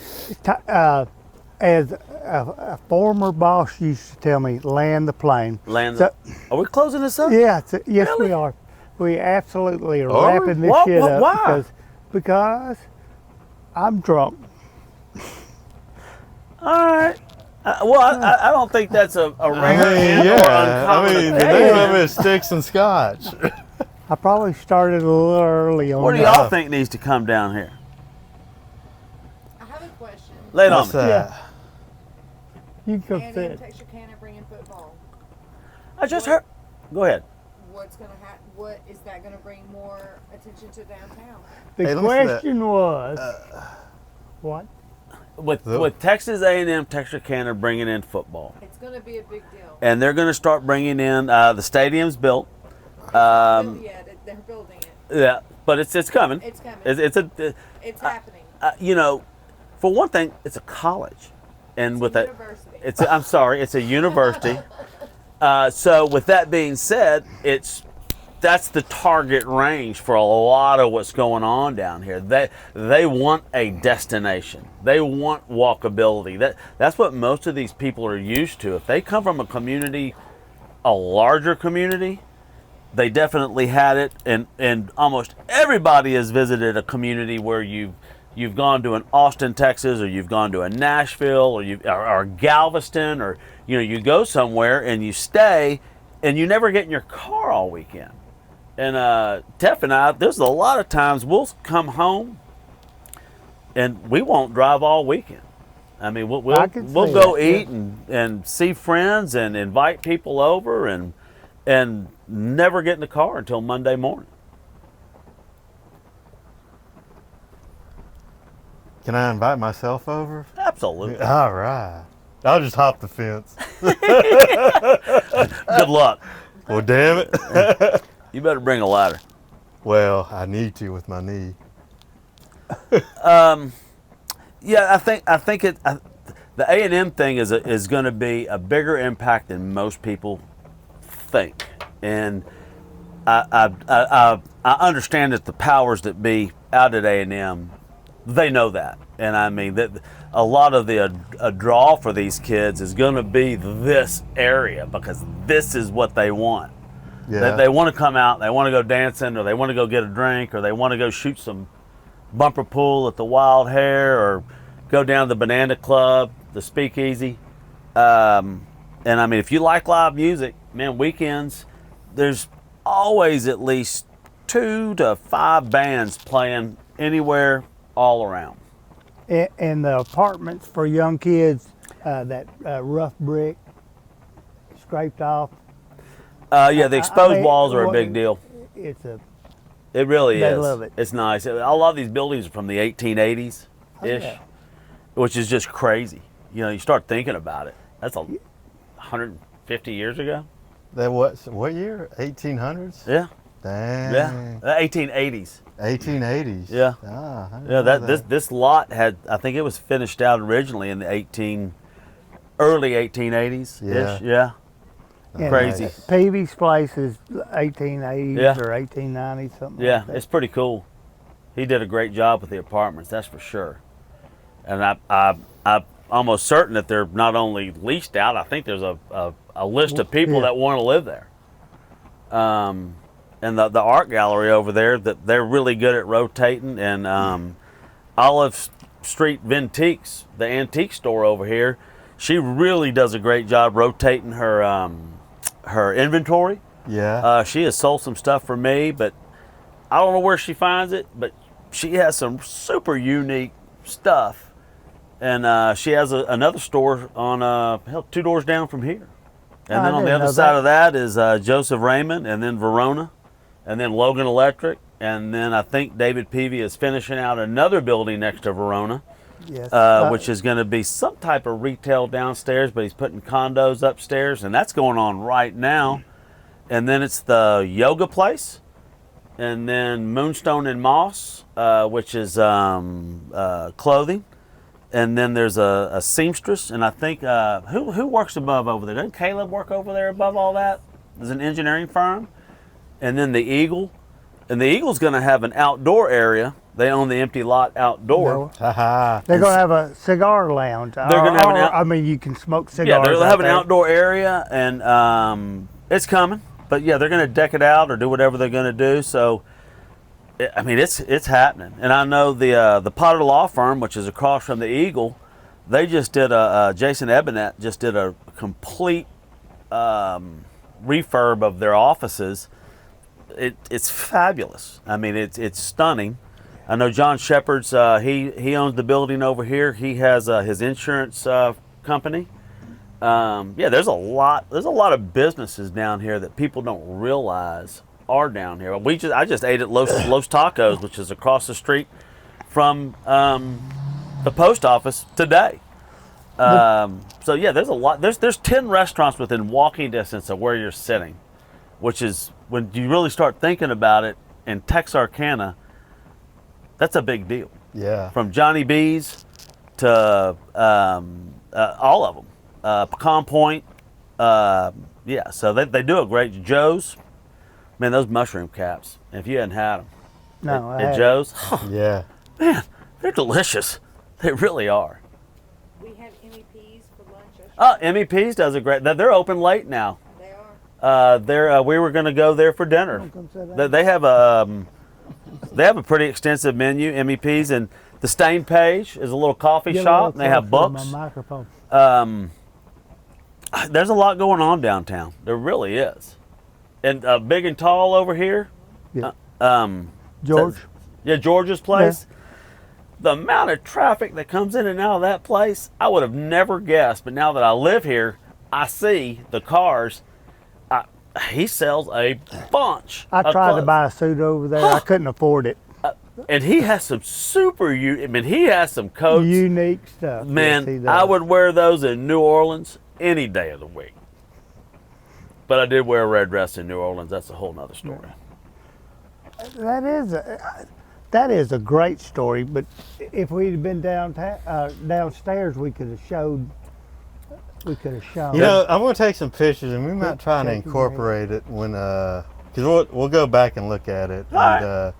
As a former boss used to tell me, land the plane. Land. So- Are we closing this up? Yeah, yes, Really? we are. We absolutely are Are we? wrapping this What- shit what- up why? because I'm drunk. All right. Well, I don't think that's a I rare mean, and or yeah. I uncommon mean, the occasion. name of it is Sticks and Scotch. I probably started a little early on What do that. y'all think needs to come down here? I have a question. Lay it on What's me. that? You can come And sit. in Texarkana bringing football. I just heard. Go ahead. What's gonna happen? What is that gonna bring more attention to downtown? The Hey, let me see that. question was, what? With Texas A&M, Texarkana bringing in football, It's gonna be a big deal. and they're going to start bringing in the stadium's built. Yeah, they're building it. Yeah, but it's coming. It's coming. It's happening. you know, for one thing, it's a college, and It's with a that, university. I'm sorry, it's a university. So with that being said, that's the target range for a lot of what's going on down here. They want a destination. They want walkability. That's what most of these people are used to. If they come from a community, a larger community, they definitely had it. And almost everybody has visited a community where you've gone to an Austin, Texas, or you've gone to a Nashville, or Galveston, or you go somewhere and you stay, and you never get in your car all weekend. And Tef and I, there's a lot of times we'll come home and we won't drive all weekend. I mean, we'll see go that, eat and see friends and invite people over and never get in the car until Monday morning. Can I invite myself over? Absolutely. All right. I'll just hop the fence. Good luck. Well, damn it. You better bring a ladder. Well, I need to with my knee. Yeah, I think the A&M thing is going to be a bigger impact than most people think, and I understand that the powers that be out at A&M, they know that, and I mean that a lot of the draw for these kids is going to be this area because this is what they want. Yeah. They want to come out, they want to go dancing, or they want to go get a drink, or they want to go shoot some bumper pool at the Wild Hare, or go down to the Banana Club, the Speakeasy. And I mean, if you like live music, man, weekends, there's always at least 2 to 5 bands playing anywhere, all around. And the apartments for young kids, that rough brick scraped off. Yeah, the exposed mean, walls are a what- big deal. It's a It really They is. love it. It's nice. A lot of these buildings are from the 1880s ish, yeah. which is just crazy. You start thinking about it. That's 150 years ago. That what year? 1800s? Yeah. Dang. Yeah. 1880s. 1880s. Yeah. Ah, I didn't Yeah. know This lot had, I think it was finished out originally in the early 1880s. Yeah. Yeah. and Crazy. Peavy's place is 1880s Yeah. or 1890s, something Yeah. like that. It's pretty cool. He did a great job with the apartments. That's for sure. And I'm almost certain that they're not only leased out. I think there's a list of people Yeah. that want to live there. And the art gallery over there, that they're really good at rotating. And Olive Street Vintiques, the antique store over here, she really does a great job rotating her inventory. Yeah. She has sold some stuff for me, but I don't know where she finds it, but she has some super unique stuff. And she has another store on 2 doors down from here. And then on the other side of that is Joseph Raymond, and then Verona, and then Logan Electric. And then I think David Peavy is finishing out another building next to Verona, Yes. which is going to be some type of retail downstairs, but he's putting condos upstairs, and that's going on right now. And then it's the yoga place, and then Moonstone and Moss, which is clothing. And then there's a seamstress, and I think, who works above over there? Doesn't Caleb work over there above all that? There's an engineering firm. And then the Eagle. And the Eagle's going to have an outdoor area. They own the empty lot outdoor. Haha. They're going to have a cigar lounge. They're gonna have I mean, you can smoke cigars. Yeah, they'll have an there. outdoor area, and it's coming. But yeah, they're going to deck it out or do whatever they're going to do. So, I mean, it's happening. And I know the Potter Law Firm, which is across from the Eagle, they just did Jason Ebenet just did a complete refurb of their offices. It's fabulous. I mean, it's stunning. I know John Shepard's. He owns the building over here. He has his insurance company. Yeah, there's a lot of businesses down here that people don't realize are down here. I just ate at Los Tacos, which is across the street from the post office today. So yeah, there's a lot. There's 10 restaurants within walking distance of where you're sitting, which is, when you really start thinking about it, in Texarkana, that's a big deal. Yeah. From Johnny B's to all of them, Pecan Point. Yeah, so they do a great. Joe's, man, those mushroom caps. If you hadn't had them, No, I at haven't. Joe's, Yeah. man, they're delicious. They really are. We had MEPs for lunch yesterday. MEP's does a great. They're open late now. They are. We were going to go there for dinner. They have a pretty extensive menu, MEPs, and the Stain Page is a little coffee shop, and they have books. My microphone. There's a lot going on downtown. There really is. And Big and Tall over here. Yeah. George. Yeah, George's place. Yeah. The amount of traffic that comes in and out of that place, I would have never guessed. But now that I live here, I see the cars. He sells a bunch. I of tried to clothes. buy a suit over there. I couldn't afford it. And he has some he has some coats. Unique stuff. Man, Yes, he does. I would wear those in New Orleans any day of the week. But I did wear a red dress in New Orleans. That's a whole nother story. That is a great story. But if we'd have been downstairs, we could have showed. We could have shown. You know, I'm going to take some pictures, and we might try to Shaking incorporate it when, because we'll go back and look at it. All And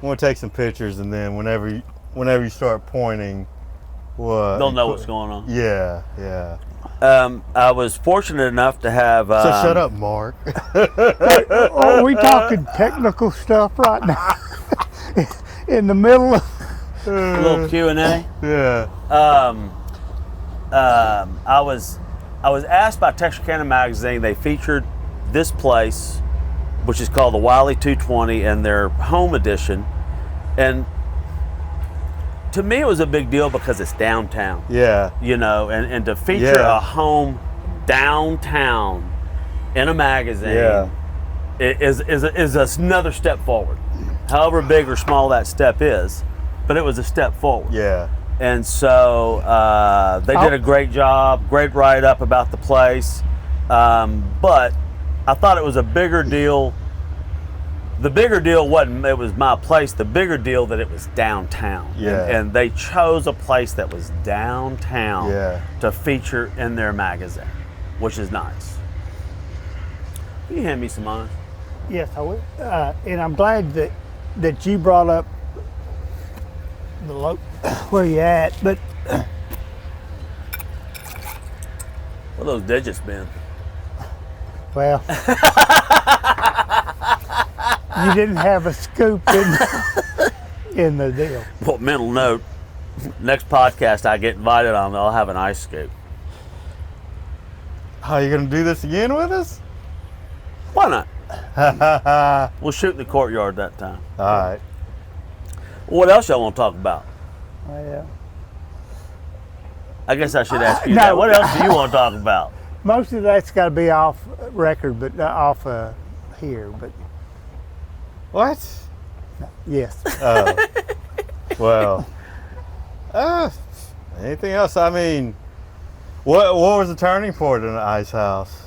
we'll take some pictures, and then whenever you start pointing, They'll know what's going on. Yeah, yeah. I was fortunate enough to have. So shut up, Mark. Are we talking technical stuff right now? In the middle of. A little Q&A. Yeah. I was asked by Texarkana magazine. They featured this place, which is called the Wiley 220, and their home edition. And to me, it was a big deal because it's downtown. Yeah. You know, and to feature Yeah. a home downtown in a magazine Yeah. is another step forward. However big or small that step is, but it was a step forward. Yeah. And so they did a great job, great write-up about the place. But I thought it was a bigger deal. The bigger deal wasn't it was my place. The bigger deal that it was downtown. Yeah. And they chose a place that was downtown Yeah. to feature in their magazine, which is nice. Can you hand me some mine? Yes, I will. And I'm glad that you brought up where you at, but What those digits been? well, you didn't have a scoop in the deal. Well, mental note. Next podcast I get invited on, I'll have an ice scoop. Oh, you're going to do this again with us? Why not? All We'll shoot in the courtyard that time. right. What else y'all want to talk about? Well, I guess I should ask you no. that. What else do you want to talk about? most of that's got to be off record, but off here. But What? yes, Oh. Well. Anything else? I mean, what was the turning point in the Icehouse?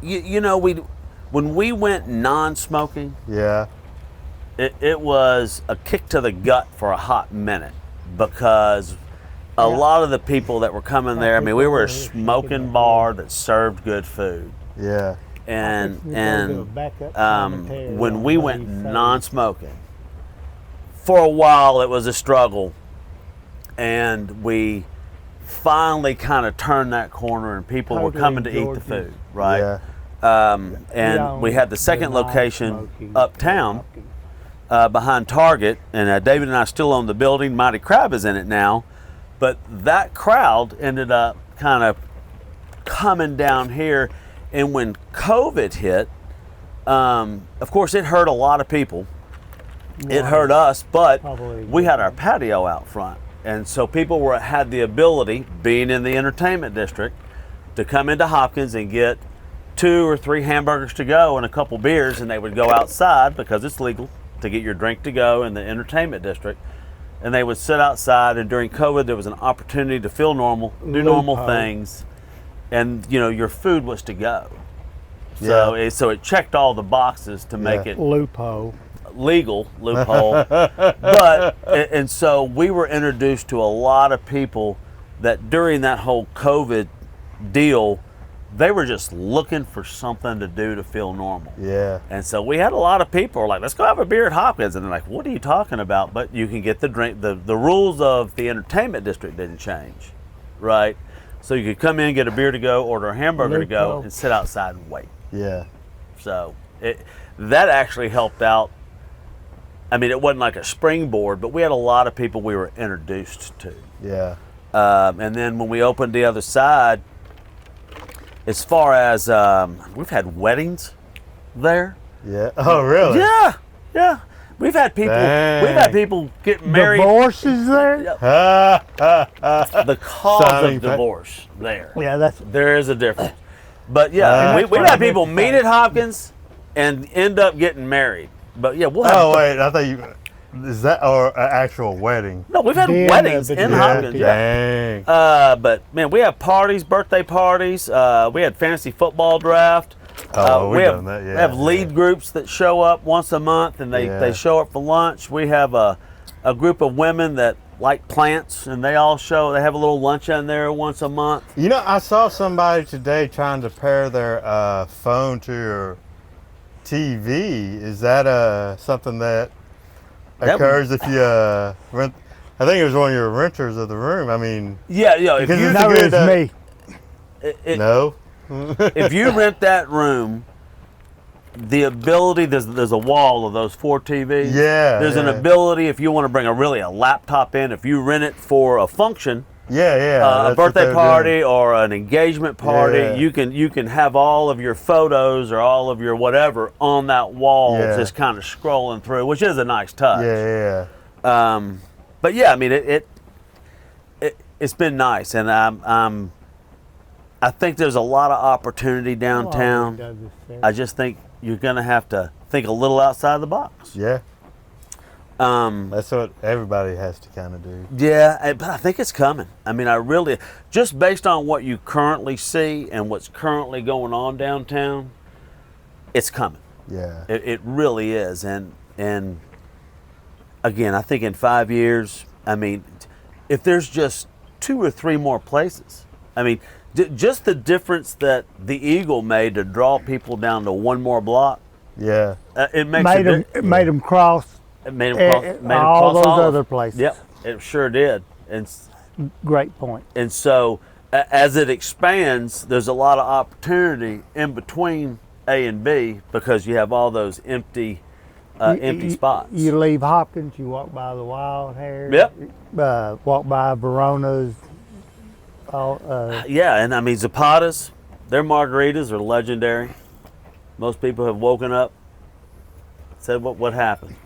You know, when we went non-smoking, Yeah. it was a kick to the gut for a hot minute because a lot of the people that were coming there, I mean, we were a smoking bar that served good food. Yeah. And backup when we went non-smoking, for a while it was a struggle, and we finally kind of turned that corner, and people were coming to eat the food, right? Yeah. And we had the second location uptown behind Target, and David and I still own the building. Mighty Crab is in it now, but that crowd ended up kind of coming down here. And when COVID hit, of course, it hurt a lot of people. It hurt us, but we had our patio out front. And so people had the ability, being in the entertainment district, to come into Hopkins and get 2 or 3 hamburgers to go and a couple beers, and they would go outside because it's legal to get your drink to go in the entertainment district. And they would sit outside, and during COVID, there was an opportunity to feel normal, do normal things. And your food was to go, so it checked all the boxes to make it loophole. Loophole. But and so we were introduced to a lot of people that during that whole COVID deal, they were just looking for something to do to feel normal. Yeah. And so we had a lot of people who were like, let's go have a beer at Hopkins, and they're like, what are you talking about? But you can get the drink. The rules of the entertainment district didn't change, right? So you could come in, get a beer to go, order a hamburger to go, and sit outside and wait. Yeah. So that actually helped out. I mean, it wasn't like a springboard, but we had a lot of people we were introduced to. Yeah. And then when we opened the other side, as far as we've had weddings there. Yeah. Oh, really? Yeah. We've had people. Dang. We've had people get married. Divorces there? The cause Signing of divorce there. Yeah, There is a difference. But yeah, we've had people meet at Hopkins and end up getting married. But yeah, we'll have. Oh, wait. I thought you. Is that or an actual wedding? No, we've had weddings in Hopkins. Dang. But man, we have parties, birthday parties. We had fantasy football draft. We've done that. Yeah. We have lead groups that show up once a month, and they show up for lunch. We have a group of women that like plants, and they all show. They have a little lunch in there once a month. You know, I saw somebody today trying to pair their phone to your TV. Is that something that occurs if you rent? I think it was one of your renters of the room. I mean, yeah. If because you it's know a good, it's me. no. if you rent that room, the ability there's a wall of those 4 TVs. Yeah. There's an ability if you want to bring a laptop in. If you rent it for a function. Yeah. A that's what birthday they're party doing. or an engagement party, Yeah. you can have all of your photos or all of your whatever on that wall, just kind of scrolling through, which is a nice touch. Yeah. But yeah, I mean it's been nice, and I think there's a lot of opportunity downtown. I just think you're gonna have to think a little outside the box. Yeah. That's what everybody has to kind of do. Yeah, but I think it's coming. I mean, I really, just based on what you currently see and what's currently going on downtown, it's coming. Yeah. It really is. And again, I think in 5 years, I mean, if there's just 2 or 3 more places, I mean, just the difference that the Eagle made to draw people down to 1 more block. Yeah. It makes Made them cross It made them all cross those other places. Yep, it sure did. And Great point. And so, as it expands, there's a lot of opportunity in between A and B because you have all those empty spots. You leave Hopkins, you walk by the Wild Hair. Yep. Walk by Verona's. Yeah, and I mean Zapata's. Their margaritas are legendary. Most people have woken up, said what happened.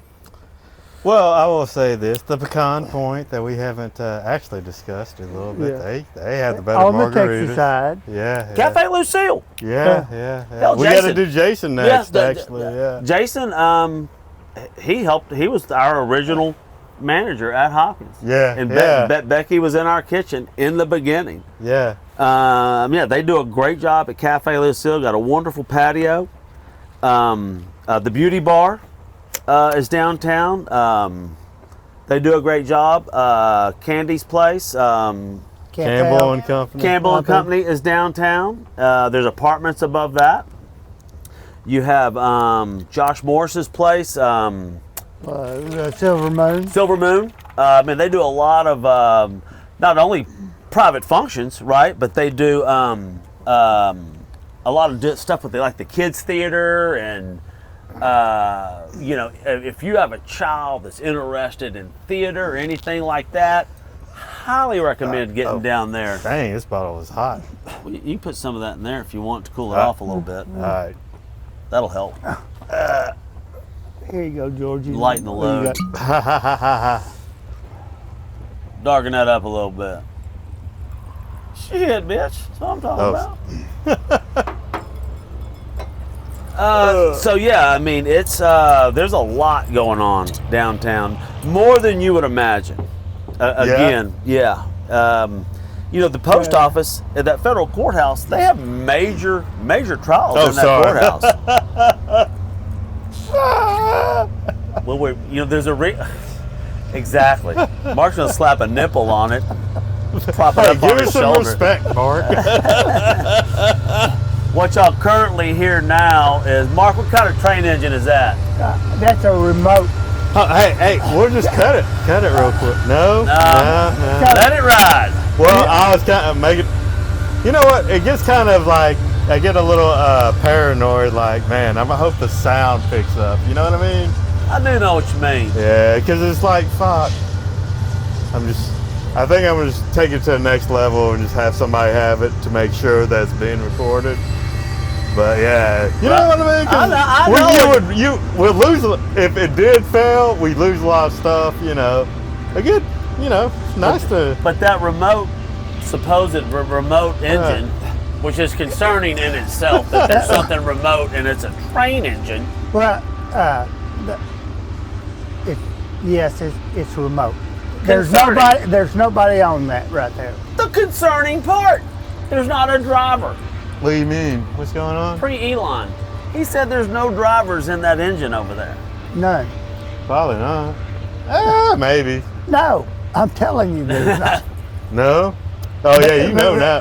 Well, I will say this: the pecan point that we haven't actually discussed a little bit. Yeah. They have the better On the margaritas. Texas side. Yeah. Cafe Lucille. Yeah. Hell, We got to Jason. do Jason next, actually. Yeah. Jason, he helped. He was our original manager at Hopkins. Yeah. And yeah. Becky was in our kitchen in the beginning. Yeah. They do a great job at Cafe Lucille. Got a wonderful patio. The beauty bar is downtown. They do a great job. Candy's place, Campbell and Company. Campbell and Company is downtown. There's apartments above that. You have Josh Morris's place, Silver Moon. Silver Moon. They do a lot of not only private functions, right, but they do a lot of stuff with the kids theater and if you have a child that's interested in theater or anything like that, highly recommend getting down there. Dang, this bottle is hot. Well, you can put some of that in there if you want to cool it off a little bit. All right. That'll help. Here you go, Georgie. Lighten the What you load. got? Darken that up a little bit. Shit, bitch. That's what I'm talking about. It's there's a lot going on downtown, more than you would imagine. The post office at that federal courthouse, they have major trials in that courthouse. Well, there's exactly. Mark's gonna slap a nipple on it, prop it up on Give his us some shoulder. respect, Mark. What y'all currently hear now is, Mark, what kind of train engine is that? That's a remote. Hey, we'll just cut it real quick. No. Let it ride. Well, I was kind of making. You know what? It gets kind of like I get a little paranoid. Like, man, I hope the sound picks up. You know what I mean? I do know what you mean. Yeah, because it's like, fuck. I think I'm gonna just take it to the next level and just have somebody have it to make sure that it's being recorded. But yeah, you know what I mean? 'Cause I know. we'd lose if it did fail. We lose a lot of stuff. Again, it's nice to. But that supposed remote engine, which is concerning in itself, that there's something remote and it's a train engine. Well, it's remote. There's nobody on that right there. The concerning part, there's not a driver. What do you mean? What's going on? Pre-Elon, he said there's no drivers in that engine over there. None. Probably not. Maybe. No, I'm telling you, there's not. No? Oh yeah, you know now.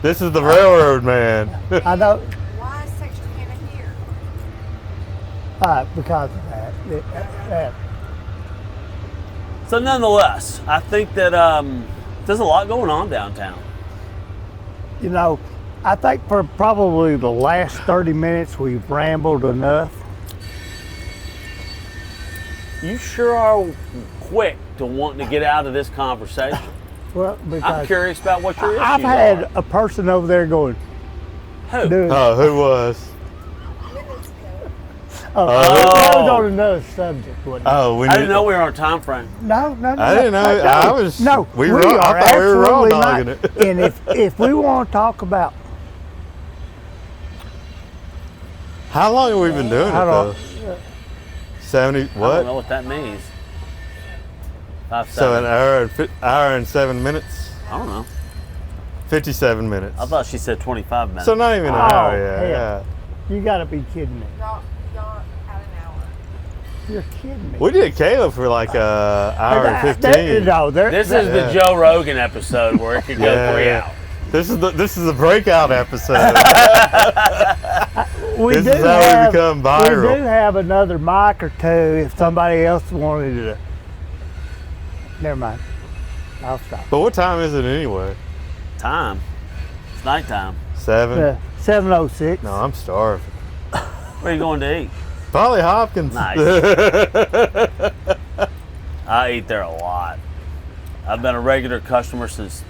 This is the railroad man. I know. Why is Texarkana here? Because of that. So nonetheless, I think that there's a lot going on downtown. I think for probably the last 30 minutes we've rambled enough. You sure are quick to wanting to get out of this conversation. Well, because I'm curious about what your issues I've had are. a person over there going, Who? dude, Oh, who was? that was on another subject, wasn't it? Oh, we I didn't know we were on a time frame. No. I didn't know. I was. No, We we were. are I thought we were all absolutely dogging not. it. And if we want to talk about How long have we been doing it How though? long? 70. I don't know What? what that means. 5 So an seconds. hour and 7 minutes. I don't know. 57 minutes. I thought she said 25 minutes. So not even an Oh, hour. Yeah. hell. Yeah. you got to be kidding me. Y'all at an hour. You're kidding me. We did Caleb for like hour and 15. This is the Joe Rogan episode where it could go 3 hours. This is the breakout episode. we This do is how have, we become viral. We do have another mic or two if somebody else wanted to. Never mind. I'll stop. But what time is it anyway? Time. It's nighttime. 7? 7:06. No, I'm starving. Where are you going to eat? Probably Hopkins. Nice. I eat there a lot. I've been a regular customer since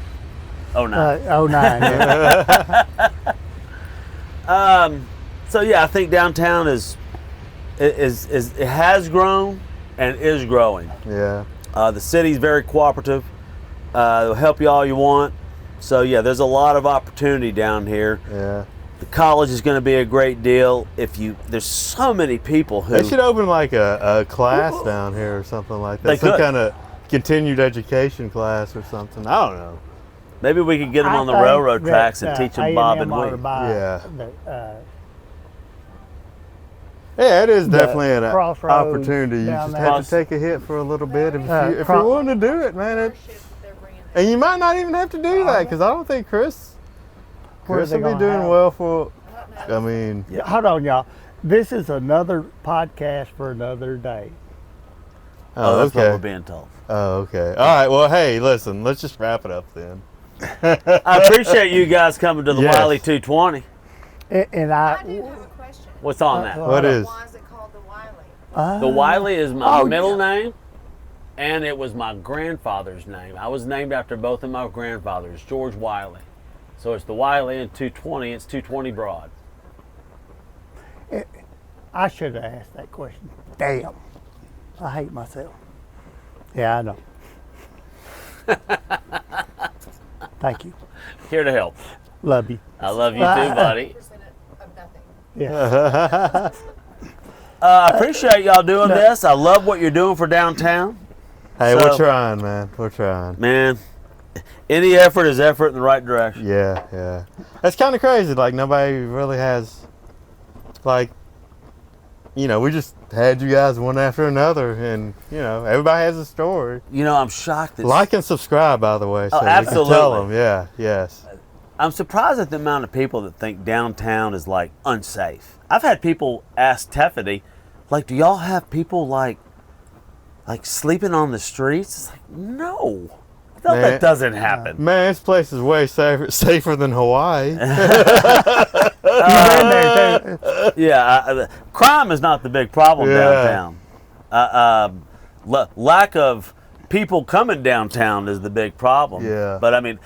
09. 09. Yeah. So yeah, I think downtown is it has grown and is growing. Yeah. The city's very cooperative. They'll help you all you want. So yeah, there's a lot of opportunity down here. Yeah. The college is going to be a great deal. There's so many people who They should open like a class down here or something like that. They Some could. kind of continued education class or something. I don't know. maybe we could get them I on the think railroad that, tracks and teach them bob and A&M ought to weave. buy Yeah. the, Yeah, it is The definitely an crossroads opportunity. You down just there. have to take a hit for a little bit if you're Cro- willing to do it, man. Partnership they're bringing in. And you might not even have to do that because I don't think Chris Where will they be gonna doing have- well for. I don't know. I mean, Hold on, y'all. This is another podcast for another day. Oh, that's what okay. we're being told. Oh, okay. All right. Well, hey, listen. Let's just wrap it up then. I appreciate you guys coming to the Yes. Wiley 220. And I do have a question. What's on that? What is? Why is it called the Wiley? The Wiley is my Oh, middle name, and it was my grandfather's name. I was named after both of my grandfathers, George Wiley. So it's the Wiley and 220. It's 220 Broad. I should have asked that question. Damn. I hate myself. Yeah, I know. Thank you. Here to help. Love you. I love you too, buddy. Percent of nothing. Yeah. I appreciate y'all doing this. I love what you're doing for downtown. Hey, So- we're trying, man. We're trying. Man, any effort is effort in the right direction. Yeah, yeah. That's kind of crazy. Like nobody really has, like, you know, we just had you guys one after another, and you know, everybody has a story. You know, I'm shocked that Like and subscribe, by the way. So Oh, we can tell absolutely. them. Yeah, yes. I'm surprised at the amount of people that think downtown is like unsafe. I've had people ask Tiffany, like, do y'all have people like sleeping on the streets? It's like, no. No, Man. that doesn't happen. Man, this place is way safer than Hawaii. You been there too. Yeah, crime is not the big problem Yeah. downtown. Lack of people coming downtown is the big problem. Yeah. But I mean,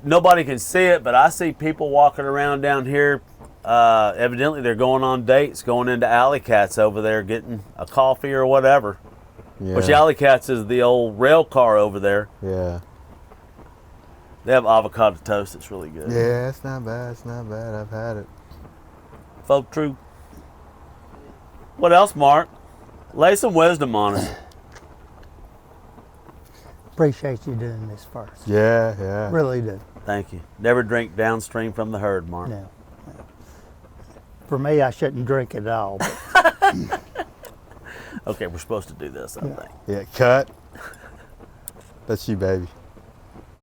nobody can see it, but I see people walking around down here. Evidently, they're going on dates, going into Alley Cats over there, getting a coffee or whatever. Yeah. Which Alley Cats is the old rail car over there. Yeah. They have avocado toast. It's really good. Yeah, it's not bad. It's not bad. I've had it. Folk true. What else, Mark? Lay some wisdom on us. Appreciate you doing this first. Yeah, yeah. Really do. Thank you. Never drink downstream from the herd, Mark. No. For me, I shouldn't drink at all. But Okay, we're supposed to do this, I think. Yeah, cut. That's you, baby.